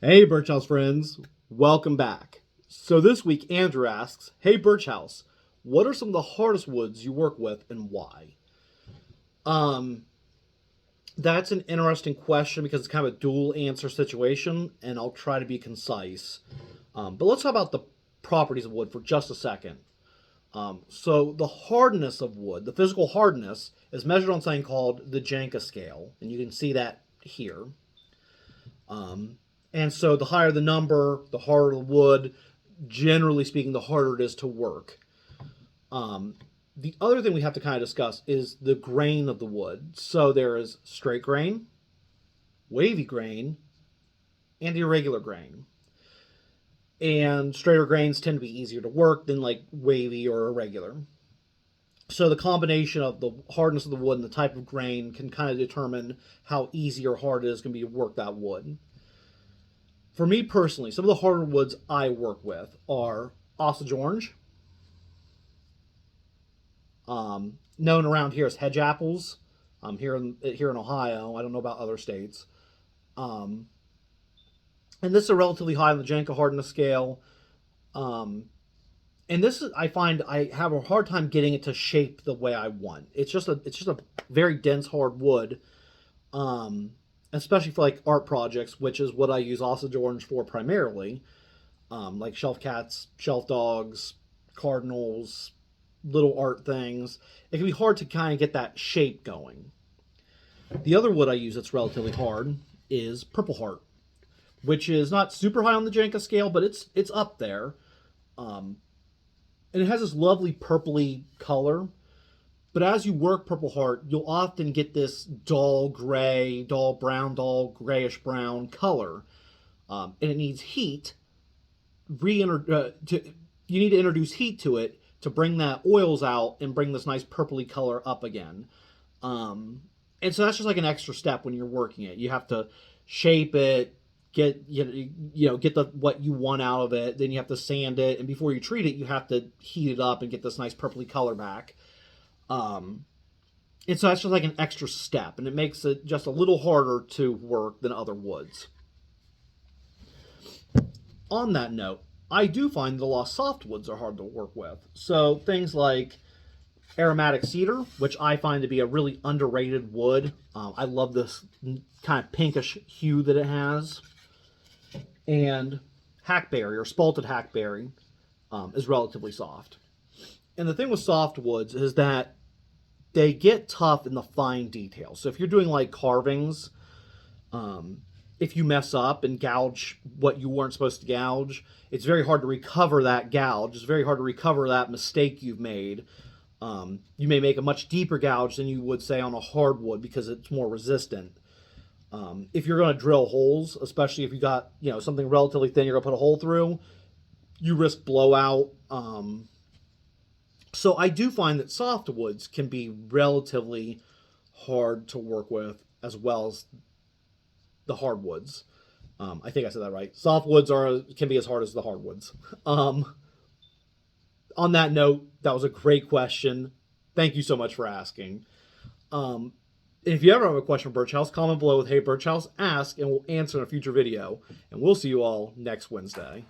Hey Birchouse friends, welcome back. So this week Andrew asks, Hey Birchouse, what are some of the hardest woods you work with and why? Um, that's an interesting question because it's kind of a dual answer situation, and I'll try to be concise. But let's talk about the properties of wood for just a second. So the hardness of wood, the physical hardness, is measured on something called the Janka scale, and you can see that here. And so the higher the number, the harder the wood. Generally speaking, the harder it is to work. The other thing we have to kind of discuss is the grain of the wood. So there is straight grain, wavy grain, and irregular grain. And straighter grains tend to be easier to work than like wavy or irregular. So the combination of the hardness of the wood and the type of grain can kind of determine how easy or hard it is going to be to work that wood. For me personally, some of the harder woods I work with are Osage orange, known around here as hedge apples. Here in Ohio. I don't know about other states. Um, and this is a relatively high on the Janka hardness scale. Um, and this is, I find I have a hard time getting it to shape the way I want. It's just a very dense hard wood. Um, Especially for like art projects, which is what I use Osage orange for primarily. Like shelf cats, shelf dogs, cardinals, little art things. It can be hard to kind of get that shape going. The other wood I use that's relatively hard is Purple Heart, which is not super high on the Janka scale, but it's up there. Um, and it has this lovely purpley color. But as you work Purple Heart, you'll often get this dull gray, dull brown, dull grayish brown color, and it needs heat. You need to introduce heat to it to bring that oils out and bring this nice purpley color up again. And so that's just like an extra step when you're working it. You have to shape it, get the what you want out of it. Then you have to sand it, and before you treat it, you have to heat it up and get this nice purpley color back. Um, and so that's just like an extra step, and it makes it just a little harder to work than other woods. On that note, I do find the lost softwoods are hard to work with. So things like aromatic cedar, which I find to be a really underrated wood. I love this kind of pinkish hue that it has. And hackberry or spalted hackberry is relatively soft. And the thing with softwoods is that they get tough in the fine details. So if you're doing like carvings, if you mess up and gouge what you weren't supposed to gouge, it's very hard to recover that gouge. It's very hard to recover that mistake you've made. You may make a much deeper gouge than you would say on a hardwood because it's more resistant. If you're going to drill holes, especially if you got something relatively thin, you're going to put a hole through, you risk blowout. So I do find that softwoods can be relatively hard to work with as well as the hardwoods. I think I said that right. Softwoods can be as hard as the hardwoods. On that note, that was a great question. Thank you so much for asking. If you ever have a question for Birchouse, comment below with Hey Birchouse, ask, and we'll answer in a future video. And we'll see you all next Wednesday.